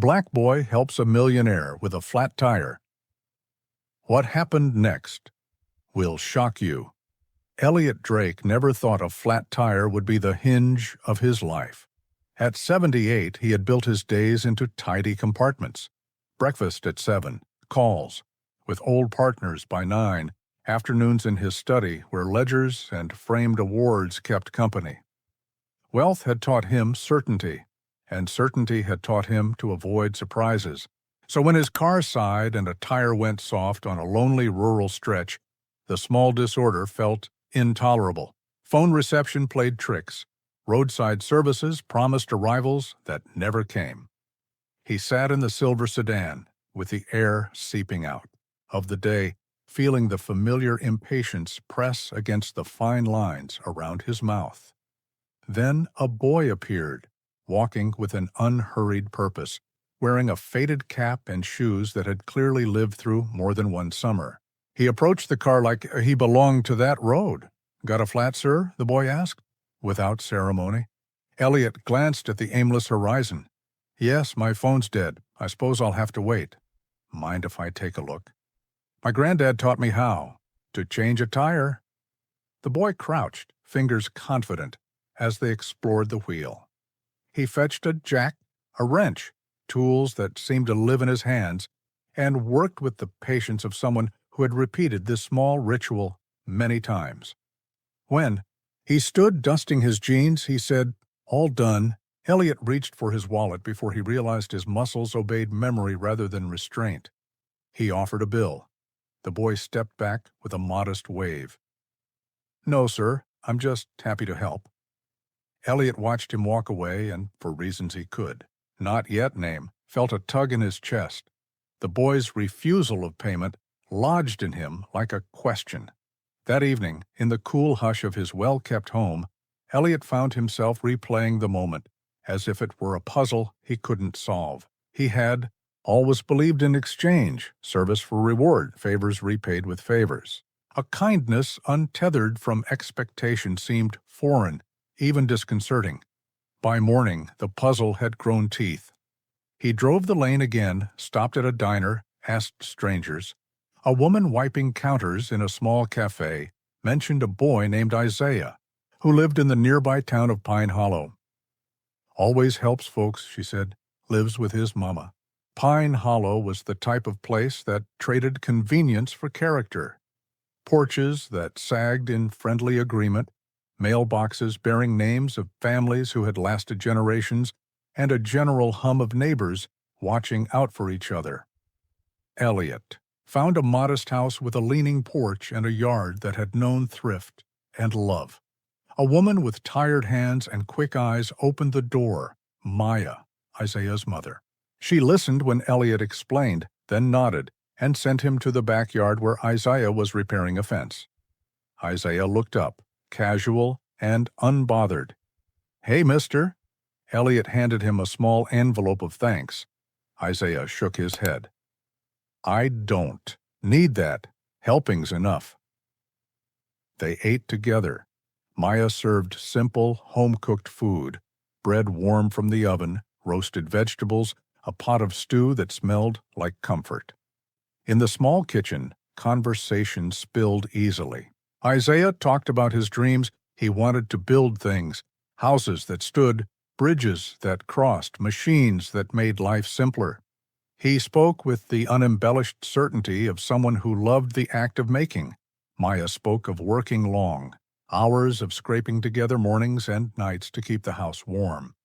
Black boy helps a millionaire with a flat tire. What happened next will shock you. Elliot Drake never thought a flat tire would be the hinge of his life. At 78, he had built his days into tidy compartments. Breakfast at 7, calls, with old partners by 9, afternoons in his study where ledgers and framed awards kept company. Wealth had taught him certainty, and certainty had taught him to avoid surprises. So when his car sighed and a tire went soft on a lonely rural stretch, the small disorder felt intolerable. Phone reception played tricks. Roadside services promised arrivals that never came. He sat in the silver sedan, with the air seeping out of the day, feeling the familiar impatience press against the fine lines around his mouth. Then a boy appeared, walking with an unhurried purpose, wearing a faded cap and shoes that had clearly lived through more than one summer. He approached the car like he belonged to that road. "Got a flat, sir?" the boy asked, without ceremony. Elliot glanced at the aimless horizon. "Yes, my phone's dead. I suppose I'll have to wait." "Mind if I take a look?" "My granddad taught me how. To change a tire." The boy crouched, fingers confident, as they explored the wheel. He fetched a jack, a wrench, tools that seemed to live in his hands, and worked with the patience of someone who had repeated this small ritual many times. When he stood dusting his jeans, he said, "All done." Elliot reached for his wallet before he realized his muscles obeyed memory rather than restraint. He offered a bill. The boy stepped back with a modest wave. "No, sir, I'm just happy to help." Elliot watched him walk away and, for reasons he could not yet name, felt a tug in his chest. The boy's refusal of payment lodged in him like a question. That evening, in the cool hush of his well-kept home, Elliot found himself replaying the moment, as if it were a puzzle he couldn't solve. He had always believed in exchange, service for reward, favors repaid with favors. A kindness untethered from expectation seemed foreign, even disconcerting. By morning, the puzzle had grown teeth. He drove the lane again, stopped at a diner, asked strangers. A woman wiping counters in a small cafe mentioned a boy named Isaiah, who lived in the nearby town of Pine Hollow. "Always helps folks," she said. "Lives with his mama." Pine Hollow was the type of place that traded convenience for character. Porches that sagged in friendly agreement, mailboxes bearing names of families who had lasted generations, and a general hum of neighbors watching out for each other. Elliot found a modest house with a leaning porch and a yard that had known thrift and love. A woman with tired hands and quick eyes opened the door, Maya, Isaiah's mother. She listened when Elliot explained, then nodded, and sent him to the backyard where Isaiah was repairing a fence. Isaiah looked up, casual and unbothered. "Hey, mister." Elliot handed him a small envelope of thanks. Isaiah shook his head. "I don't need that. Helping's enough." They ate together. Maya served simple, home-cooked food, bread warm from the oven, roasted vegetables, a pot of stew that smelled like comfort. In the small kitchen, conversation spilled easily. Isaiah talked about his dreams. He wanted to build things, houses that stood, bridges that crossed, machines that made life simpler. He spoke with the unembellished certainty of someone who loved the act of making. Maya spoke of working long, hours of scraping together mornings and nights to keep the house warm.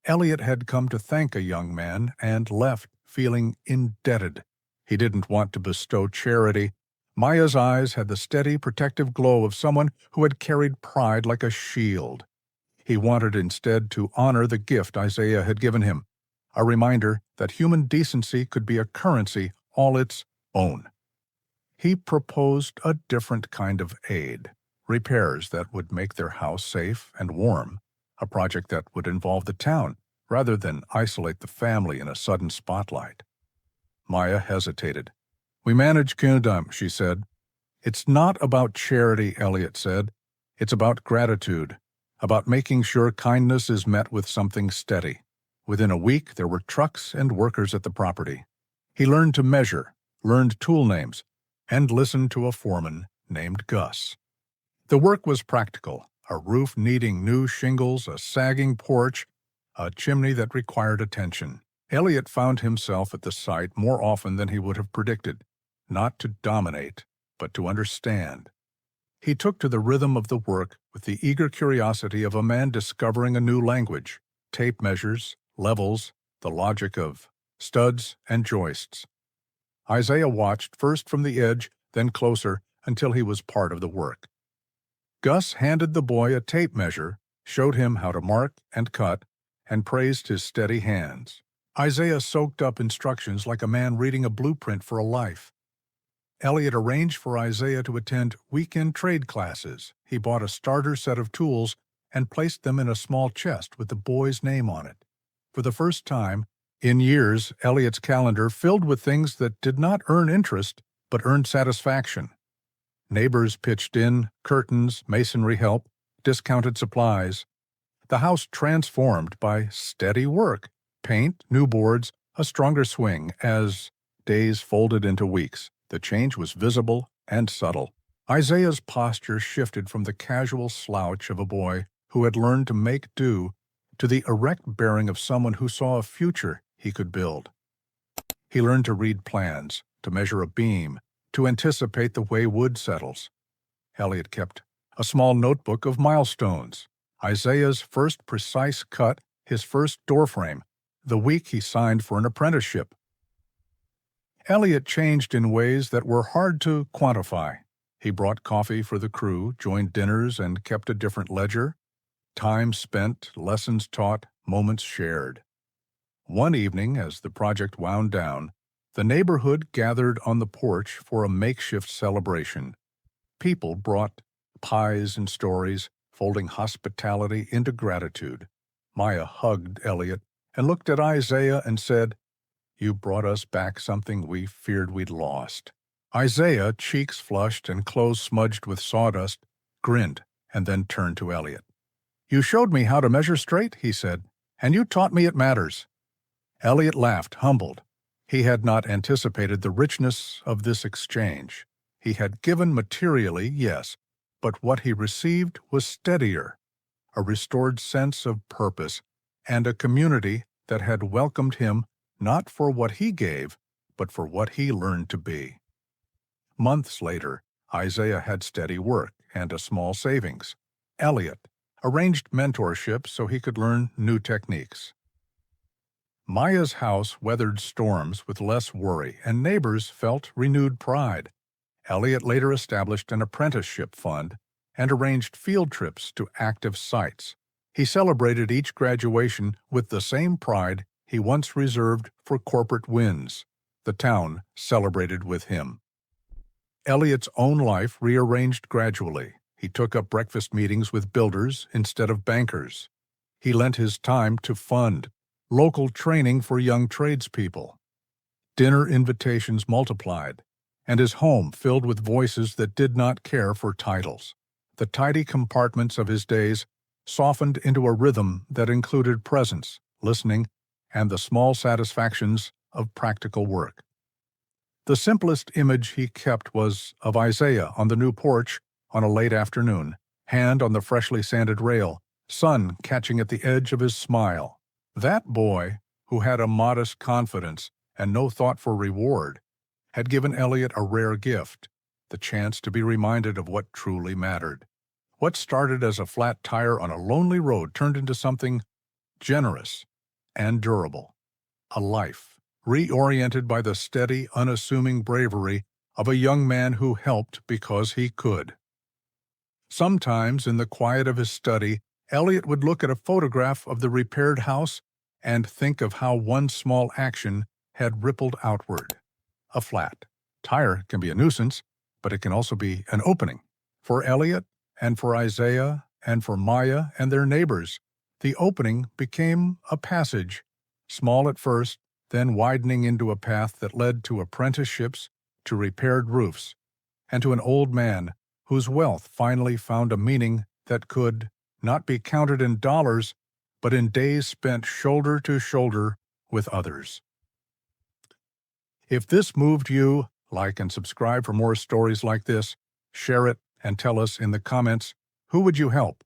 Elliot had come to thank a young man and left feeling indebted. He didn't want to bestow charity. Maya's eyes had the steady, protective glow of someone who had carried pride like a shield. He wanted instead to honor the gift Isaiah had given him, a reminder that human decency could be a currency all its own. He proposed a different kind of aid, repairs that would make their house safe and warm, a project that would involve the town rather than isolate the family in a sudden spotlight. Maya hesitated. "We manage Kingdom," she said. "It's not about charity," Elliot said. "It's about gratitude, about making sure kindness is met with something steady, Within a week, there were trucks and workers at the property. He learned to measure, learned tool names, and listened to a foreman named Gus. The work was practical, a roof needing new shingles, a sagging porch, a chimney that required attention. Elliot found himself at the site more often than he would have predicted, not to dominate, but to understand. He took to the rhythm of the work with the eager curiosity of a man discovering a new language, tape measures, levels, the logic of studs and joists. Isaiah watched first from the edge, then closer, until he was part of the work. Gus handed the boy a tape measure, showed him how to mark and cut, and praised his steady hands. Isaiah soaked up instructions like a man reading a blueprint for a life. Elliot arranged for Isaiah to attend weekend trade classes. He bought a starter set of tools and placed them in a small chest with the boy's name on it. For the first time in years, Elliot's calendar filled with things that did not earn interest but earned satisfaction. Neighbors pitched in, curtains, masonry help, discounted supplies. The house transformed by steady work, paint, new boards, a stronger swing as days folded into weeks. The change was visible and subtle. Isaiah's posture shifted from the casual slouch of a boy who had learned to make do to the erect bearing of someone who saw a future he could build. He learned to read plans, to measure a beam, to anticipate the way wood settles. Elliot kept a small notebook of milestones. Isaiah's first precise cut, his first doorframe, the week he signed for an apprenticeship. Elliot changed in ways that were hard to quantify. He brought coffee for the crew, joined dinners, and kept a different ledger. Time spent, lessons taught, moments shared. One evening, as the project wound down, the neighborhood gathered on the porch for a makeshift celebration. People brought pies and stories, folding hospitality into gratitude. Maya hugged Elliot and looked at Isaiah and said, "You brought us back something we feared we'd lost." Isaiah, cheeks flushed and clothes smudged with sawdust, grinned and then turned to Elliot. "You showed me how to measure straight," he said, "and you taught me it matters." Elliot laughed, humbled. He had not anticipated the richness of this exchange. He had given materially, yes, but what he received was steadier, a restored sense of purpose, and a community that had welcomed him not for what he gave, but for what he learned to be. Months later, Isaiah had steady work and a small savings. Elliot arranged mentorship so he could learn new techniques. Maya's house weathered storms with less worry, and neighbors felt renewed pride. Elliot later established an apprenticeship fund and arranged field trips to active sites. He celebrated each graduation with the same pride he once reserved for corporate wins. The town celebrated with him. Elliot's own life rearranged gradually. He took up breakfast meetings with builders instead of bankers. He lent his time to fund local training for young tradespeople. Dinner invitations multiplied, and his home filled with voices that did not care for titles. The tidy compartments of his days softened into a rhythm that included presence, listening, and the small satisfactions of practical work. The simplest image he kept was of Isaiah on the new porch on a late afternoon, hand on the freshly sanded rail, sun catching at the edge of his smile. That boy, who had a modest confidence and no thought for reward, had given Elliot a rare gift, the chance to be reminded of what truly mattered. What started as a flat tire on a lonely road turned into something generous and durable, a life reoriented by the steady, unassuming bravery of a young man who helped because he could. Sometimes, in the quiet of his study, Elliot would look at a photograph of the repaired house and think of how one small action had rippled outward. A flat tire can be a nuisance, but it can also be an opening. For Elliot, and for Isaiah, and for Maya and their neighbors, the opening became a passage, small at first, then widening into a path that led to apprenticeships, to repaired roofs, and to an old man whose wealth finally found a meaning that could not be counted in dollars, but in days spent shoulder to shoulder with others. If this moved you, like and subscribe for more stories like this, share it, and tell us in the comments, who would you help?